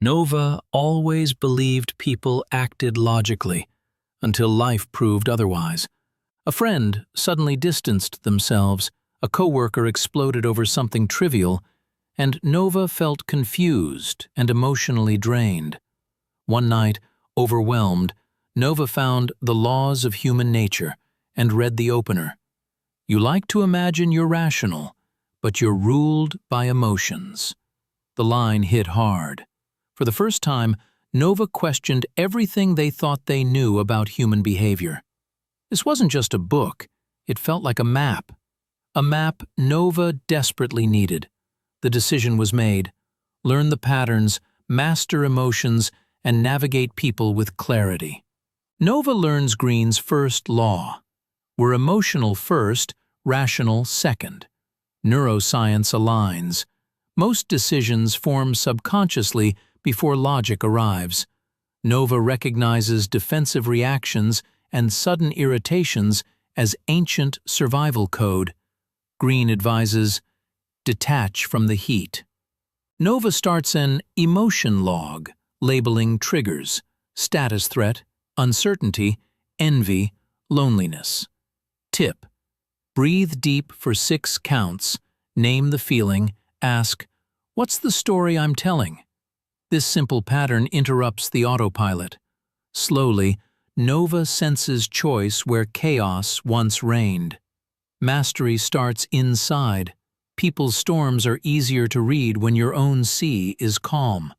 Nova always believed people acted logically, until life proved otherwise. A friend suddenly distanced themselves, a coworker exploded over something trivial, and Nova felt confused and emotionally drained. One night, overwhelmed, Nova found The Laws of Human Nature and read the opener. You like to imagine you're rational, but you're ruled by emotions. The line hit hard. For the first time, Nova questioned everything they thought they knew about human behavior. This wasn't just a book, it felt like a map. A map Nova desperately needed. The decision was made: learn the patterns, master emotions, and navigate people with clarity. Nova learns Greene's first law. We're emotional first, rational second. Neuroscience aligns. Most decisions form subconsciously before logic arrives. Nova recognizes defensive reactions and sudden irritations as ancient survival code. Greene advises, detach from the heat. Nova starts an emotion log, labeling triggers: status threat, uncertainty, envy, loneliness. Tip: breathe deep for 6 counts, name the feeling, ask, what's the story I'm telling? This simple pattern interrupts the autopilot. Slowly, Nova senses choice where chaos once reigned. Mastery starts inside. People's storms are easier to read when your own sea is calm.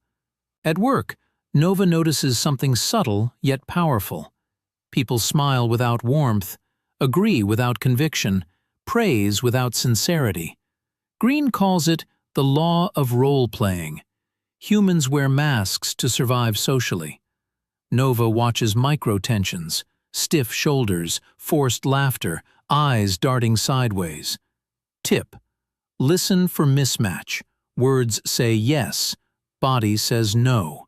At work, Nova notices something subtle yet powerful. People smile without warmth, agree without conviction, praise without sincerity. Greene calls it the law of role-playing. Humans wear masks to survive socially. Nova watches micro-tensions, stiff shoulders, forced laughter, eyes darting sideways. Tip: listen for mismatch. Words say yes, body says no.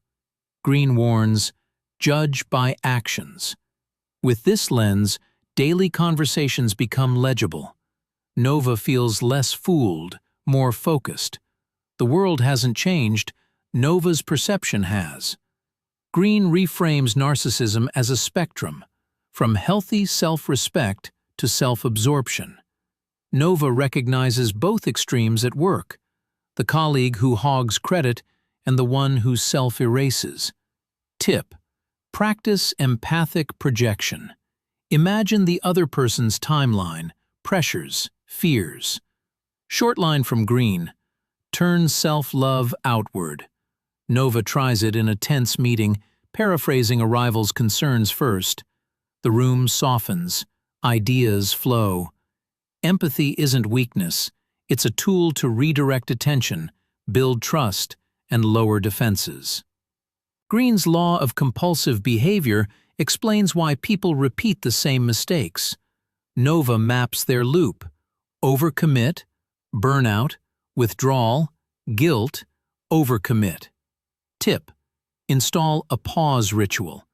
Greene warns, judge by actions. With this lens, daily conversations become legible. Nova feels less fooled, more focused. The world hasn't changed, Nova's perception has. Greene reframes narcissism as a spectrum, from healthy self-respect to self-absorption. Nova recognizes both extremes at work: the colleague who hogs credit and the one who self-erases. Tip: practice empathic projection. Imagine the other person's timeline, pressures, fears. Short line from Greene: turn self-love outward. Nova tries it in a tense meeting, paraphrasing a rival's concerns first. The room softens, ideas flow. Empathy isn't weakness, it's a tool to redirect attention, build trust, and lower defenses. Greene's law of compulsive behavior explains why people repeat the same mistakes. Nova maps their loop: overcommit, burnout, withdrawal, guilt, overcommit. Tip: install a pause ritual.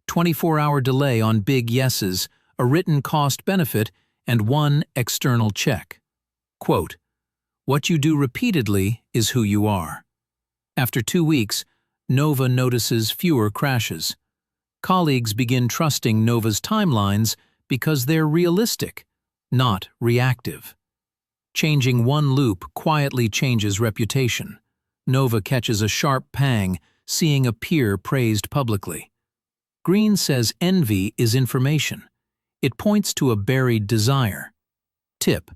24-hour delay on big yeses, a written cost-benefit, and one external check. Quote: what you do repeatedly is who you are. After 2 weeks, Nova notices fewer crashes. Colleagues begin trusting Nova's timelines because they're realistic, not reactive. Changing one loop quietly changes reputation. Nova catches a sharp pang seeing a peer praised publicly. Greene says envy is information. It points to a buried desire. Tip: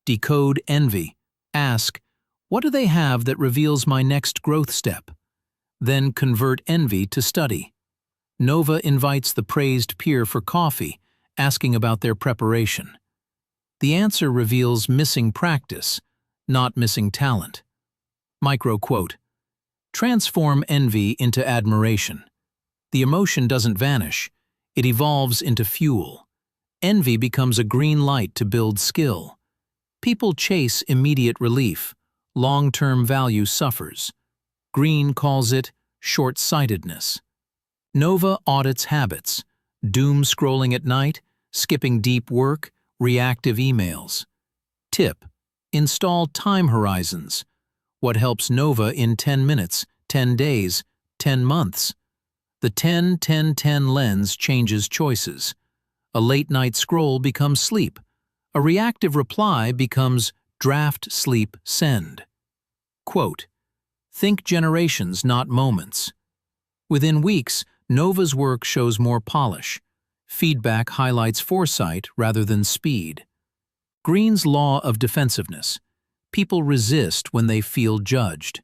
decode envy. Ask, what do they have that reveals my next growth step? Then convert envy to study. Nova invites the praised peer for coffee, asking about their preparation. The answer reveals missing practice, not missing talent. Micro-quote: transform envy into admiration. The emotion doesn't vanish, it evolves into fuel. Envy becomes a green light to build skill. People chase immediate relief. Long-term value suffers. Greene calls it short-sightedness. Nova audits habits: doom scrolling at night, skipping deep work, reactive emails. Tip: install time horizons. What helps Nova in 10 minutes, 10 days, 10 months. The 10-10-10 lens changes choices. A late-night scroll becomes sleep. A reactive reply becomes draft sleep send. Quote, "Think generations, not moments." Within weeks, Nova's work shows more polish. Feedback highlights foresight rather than speed. Greene's law of defensiveness. People resist when they feel judged.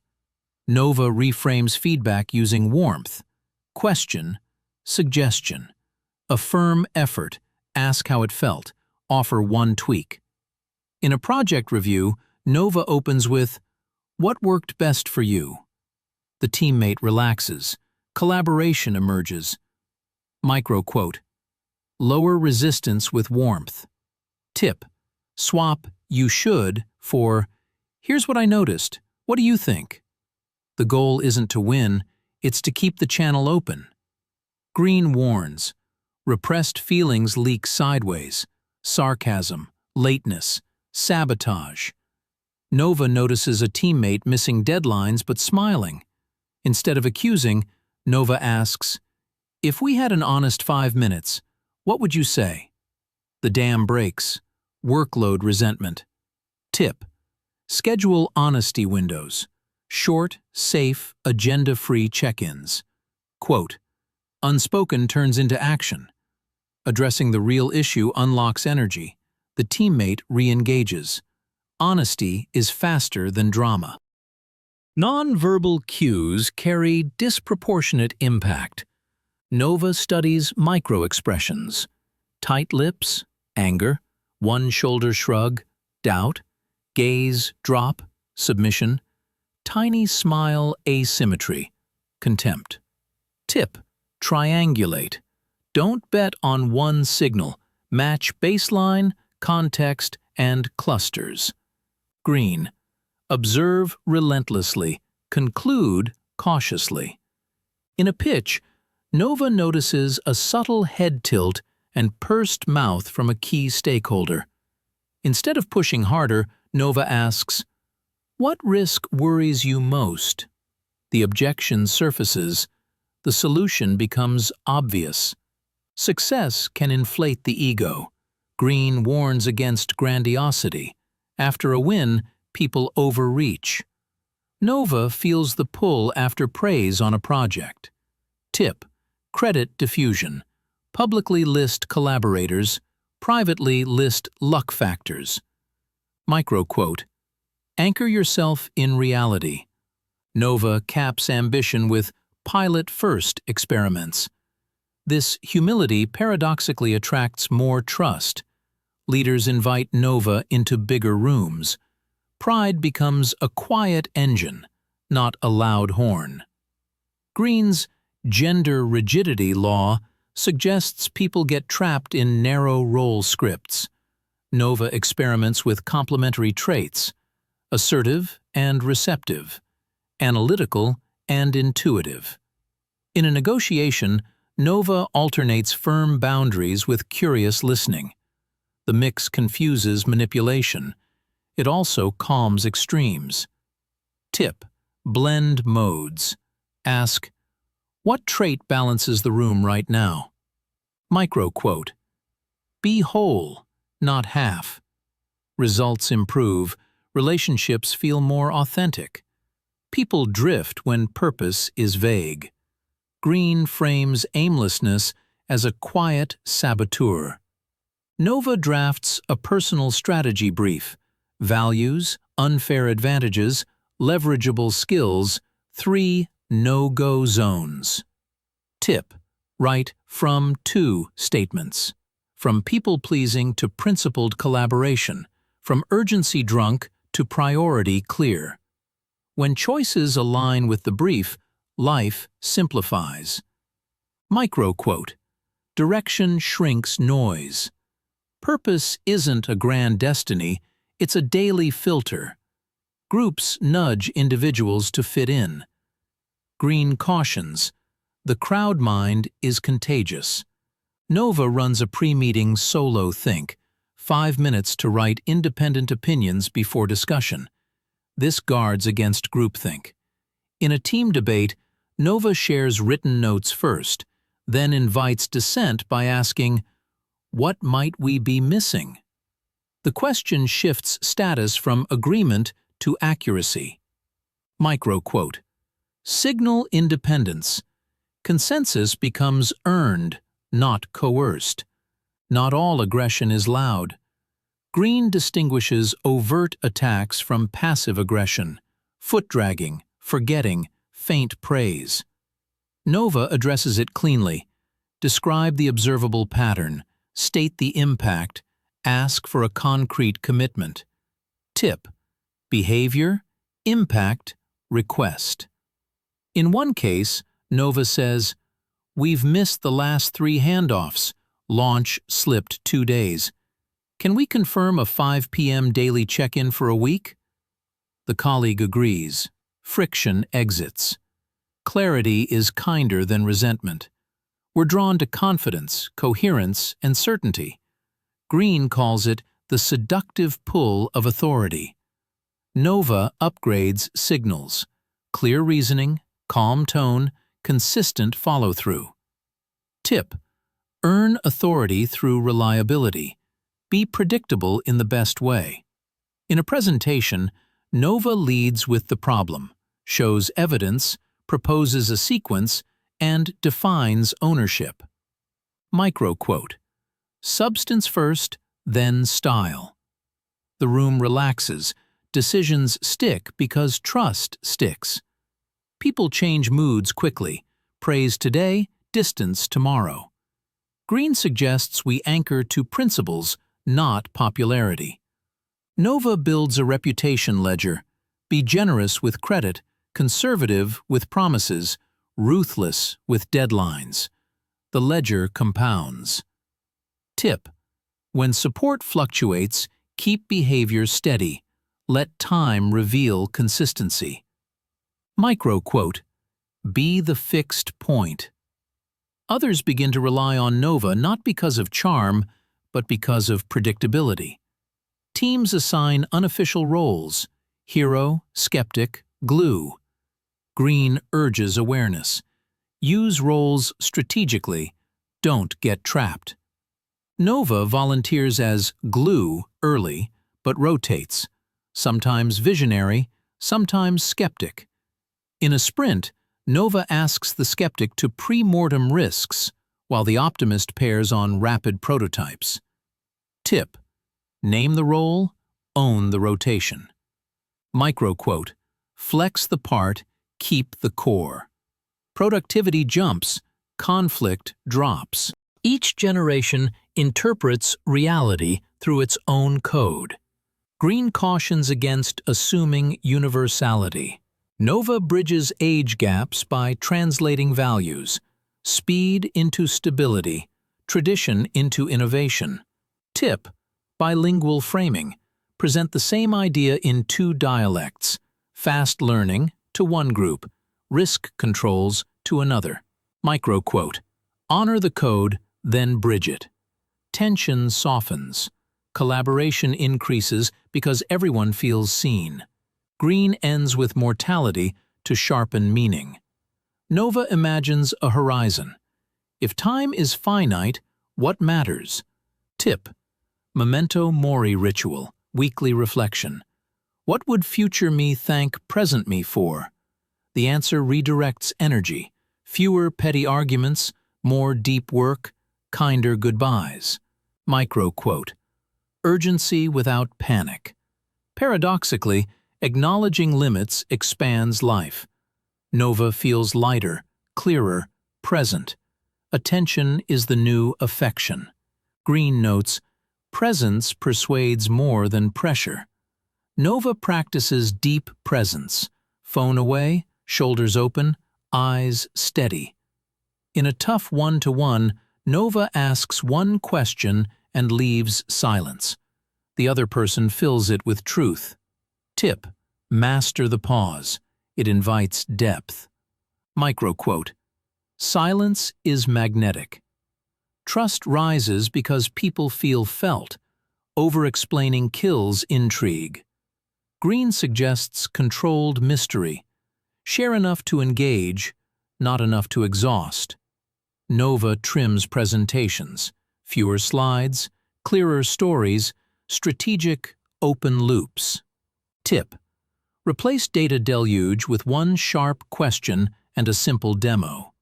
Nova reframes feedback using warmth. Question, suggestion. Affirm effort, ask how it felt, offer one tweak. In a project review, Nova opens with, "What worked best for you?" The teammate relaxes. Collaboration emerges. Micro-quote. Lower resistance with warmth. Tip. Swap "you should" for "here's what I noticed, what do you think?" The goal isn't to win, it's to keep the channel open. Greene warns. Repressed feelings leak sideways. Sarcasm, lateness, sabotage. Nova notices a teammate missing deadlines but smiling. Instead of accusing, Nova asks, "If we had an honest 5 minutes, what would you say?" The dam breaks. Workload resentment. Tip. Schedule honesty windows. Short, safe, agenda-free check-ins. Quote, "Unspoken turns into action." Addressing the real issue unlocks energy. The teammate re-engages. Honesty is faster than drama. Non-verbal cues carry disproportionate impact. Nova studies micro-expressions. Tight lips, anger, one shoulder shrug, doubt, gaze drop, submission, tiny smile asymmetry, contempt. Tip, triangulate. Don't bet on one signal. Match baseline, context, and clusters. Greene, observe relentlessly, conclude cautiously. In a pitch, Nova notices a subtle head tilt and pursed mouth from a key stakeholder. Instead of pushing harder, Nova asks, "What risk worries you most?" The objection surfaces. The solution becomes obvious. Success can inflate the ego. Greene warns against grandiosity. After a win, people overreach. Nova feels the pull after praise on a project. Tip, credit diffusion. Publicly list collaborators, privately list luck factors. Micro-quote, anchor yourself in reality. Nova caps ambition with pilot-first experiments. This humility paradoxically attracts more trust. Leaders invite Nova into bigger rooms. Pride becomes a quiet engine, not a loud horn. Greene's gender rigidity law suggests people get trapped in narrow role scripts. Nova experiments with complementary traits, assertive and receptive, analytical and intuitive. In a negotiation, Nova alternates firm boundaries with curious listening. The mix confuses manipulation. It also calms extremes. Tip, blend modes. Ask, what trait balances the room right now? Micro-quote, be whole, not half. Results improve, relationships feel more authentic. People drift when purpose is vague. Greene frames aimlessness as a quiet saboteur. Nova drafts a personal strategy brief. Values, unfair advantages, leverageable skills, 3 no-go zones. Tip, write from-to statements. From people-pleasing to principled collaboration, from urgency drunk to priority clear. When choices align with the brief, life simplifies. Micro-quote, direction shrinks noise. Purpose isn't a grand destiny, it's a daily filter. Groups nudge individuals to fit in. Greene cautions, the crowd mind is contagious. Nova runs a pre-meeting solo think, 5 minutes to write independent opinions before discussion. This guards against groupthink. In a team debate, Nova shares written notes first, then invites dissent by asking, "What might we be missing?" The question shifts status from agreement to accuracy. Microquote: "Signal independence. Consensus becomes earned, not coerced. Not all aggression is loud." Greene distinguishes overt attacks from passive aggression, foot-dragging, forgetting, faint praise. Nova addresses it cleanly. Describe the observable pattern, state the impact, ask for a concrete commitment. Tip: behavior, impact, request. In one case, Nova says, "We've missed the last 3 handoffs. Launch slipped 2 days. Can we confirm a 5 p.m. daily check-in for a week?" The colleague agrees. Friction exits. Clarity is kinder than resentment. We're drawn to confidence, coherence, and certainty. Greene calls it the seductive pull of authority. Nova upgrades signals: clear reasoning, calm tone, consistent follow-through. Tip: earn authority through reliability. Be predictable in the best way. In a presentation, Nova leads with the problem, shows evidence, proposes a sequence, and defines ownership. Microquote: "Substance first, then style." The room relaxes. Decisions stick because trust sticks. People change moods quickly. Praise today, distance tomorrow. Greene suggests we anchor to principles, not popularity. Nova builds a reputation ledger. Be generous with credit, conservative with promises, ruthless with deadlines. The ledger compounds. Tip: when support fluctuates, keep behavior steady. Let time reveal consistency. Microquote: be the fixed point. Others begin to rely on Nova not because of charm, but because of predictability. Teams assign unofficial roles: hero, skeptic, glue. Greene urges awareness. Use roles strategically. Don't get trapped. Nova volunteers as glue early, but rotates. Sometimes visionary, sometimes skeptic. In a sprint, Nova asks the skeptic to pre-mortem risks, while the optimist pairs on rapid prototypes. Tip: name the role, own the rotation. Microquote: flex the part, keep the core. Productivity jumps, conflict drops. Each generation interprets reality through its own code. Greene cautions against assuming universality. Nova bridges age gaps by translating values: speed into stability, tradition into innovation. Tip: bilingual framing. Present the same idea in 2 dialects: fast learning to one group, risk controls to another. Microquote: honor the code, then bridge it. Tension softens. Collaboration increases because everyone feels seen. Greene ends with mortality to sharpen meaning. Nova imagines a horizon. If time is finite, what matters? Tip: memento mori ritual, weekly reflection. What would future me thank present me for? The answer redirects energy. Fewer petty arguments, more deep work, kinder goodbyes. Microquote: urgency without panic. Paradoxically, acknowledging limits expands life. Nova feels lighter, clearer, present. Attention is the new affection. Greene notes, presence persuades more than pressure. Nova practices deep presence. Phone away, shoulders open, eyes steady. In a tough one-to-one, Nova asks one question and leaves silence. The other person fills it with truth. Tip: master the pause. It invites depth. Microquote: silence is magnetic. Trust rises because people feel felt. Over-explaining kills intrigue. Greene suggests controlled mystery. Share enough to engage, not enough to exhaust. Nova trims presentations, fewer slides, clearer stories, strategic, open loops. Tip: replace data deluge with one sharp question and a simple demo.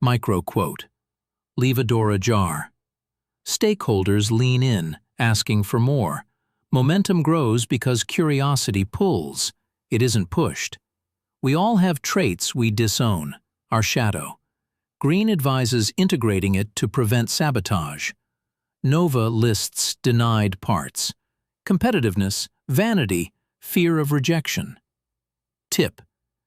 Micro-quote: leave a door ajar. Stakeholders lean in, asking for more. Momentum grows because curiosity pulls. It isn't pushed. We all have traits we disown, our shadow. Greene advises integrating it to prevent sabotage. Nova lists denied parts: competitiveness, vanity, fear of rejection. Tip: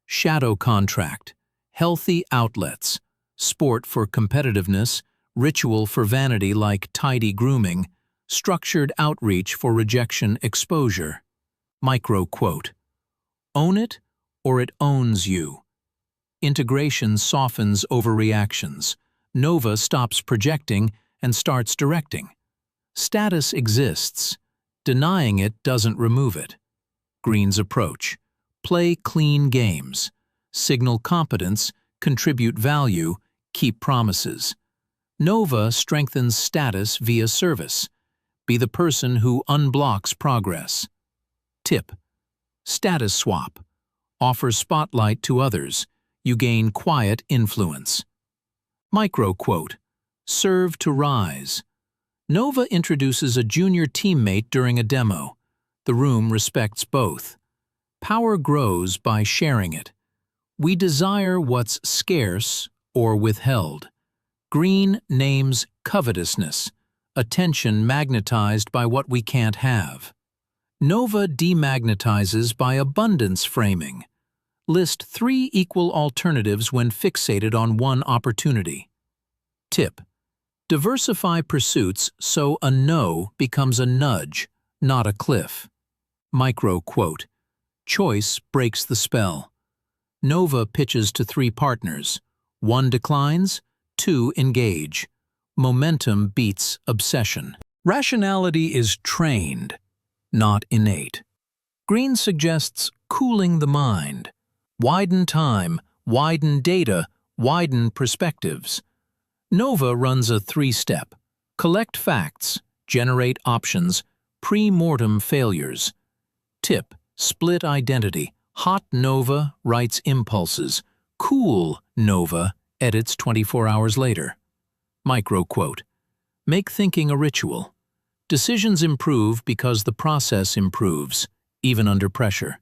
shadow contract, healthy outlets, sport for competitiveness, ritual for vanity like tidy grooming, structured outreach for rejection exposure. Micro-quote: own it or it owns you. Integration softens overreactions. Nova stops projecting and starts directing. Status exists. Denying it doesn't remove it. Greene's approach: play clean games. Signal competence, contribute value, keep promises. Nova strengthens status via service. Be the person who unblocks progress. Tip: status swap. Offer spotlight to others. You gain quiet influence. Micro-quote: serve to rise. Nova introduces a junior teammate during a demo. The room respects both. Power grows by sharing it. We desire what's scarce or withheld. Greene names covetousness, attention magnetized by what we can't have. Nova demagnetizes by abundance framing. List 3 equal alternatives when fixated on one opportunity. Tip: diversify pursuits so a no becomes a nudge, not a cliff. Micro-quote: choice breaks the spell. Nova pitches to 3 partners. 1 declines, 2 engage. Momentum beats obsession. Rationality is trained, not innate. Greene suggests cooling the mind. Widen time, widen data, widen perspectives. Nova runs a 3-step: collect facts, generate options, pre-mortem failures. Tip: split identity. Hot Nova writes impulses. Cool Nova edits 24 hours later. Micro-quote: make thinking a ritual. Decisions improve because the process improves, even under pressure.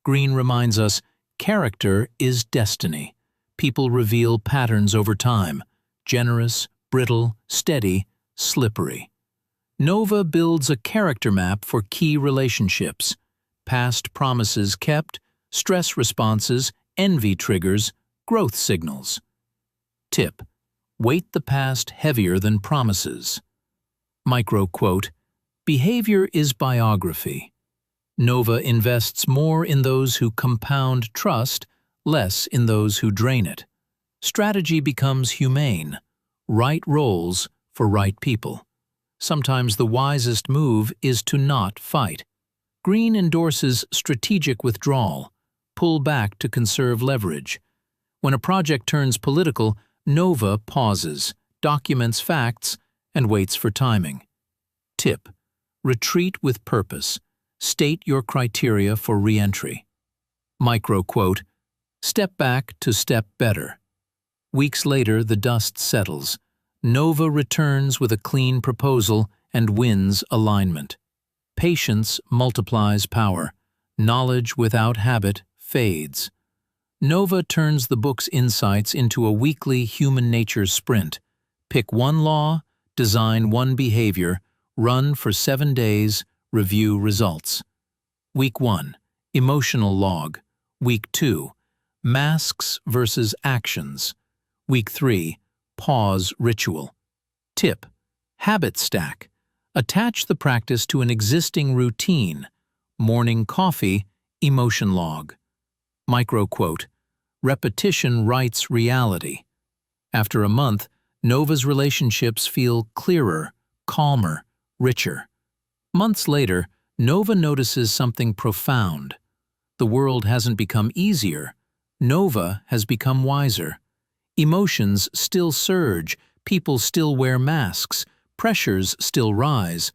Greene reminds us, character is destiny. People reveal patterns over time: generous, brittle, steady, slippery. Nova builds a character map for key relationships: past promises kept, stress responses, envy triggers, growth signals. Tip: weight the past heavier than promises. Micro-quote: behavior is biography. Nova invests more in those who compound trust, less in those who drain it. Strategy becomes humane. Right roles for right people. Sometimes the wisest move is to not fight. Greene endorses strategic withdrawal. Pull back to conserve leverage. When a project turns political, Nova pauses, documents facts, and waits for timing. Tip: retreat with purpose. State your criteria for re-entry. Micro-quote: step back to step better. Weeks later, the dust settles. Nova returns with a clean proposal and wins alignment. Patience multiplies power. Knowledge without habit fades. Nova turns the book's insights into a weekly human nature sprint. Pick one law, design one behavior, run for 7 days, review results. Week 1, emotional log. Week 2, masks versus actions. Week 3, pause ritual. Tip: habit stack. Attach the practice to an existing routine. Morning coffee, emotion log. Micro-quote: repetition writes reality. After a month, Nova's relationships feel clearer, calmer, richer. Months later, Nova notices something profound. The world hasn't become easier. Nova has become wiser. Emotions still surge, people still wear masks, pressures still rise,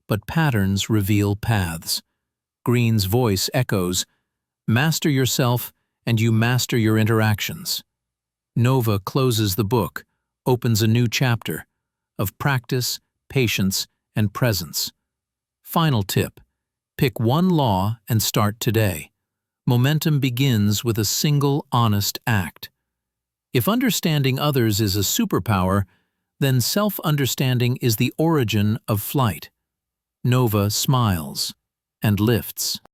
but patterns reveal paths. Greene's voice echoes, "Master yourself, and you master your interactions." Nova closes the book, opens a new chapter of practice, patience, and presence. Final tip: pick one law and start today. Momentum begins with a single honest act. If understanding others is a superpower, then self-understanding is the origin of flight. Nova smiles and lifts.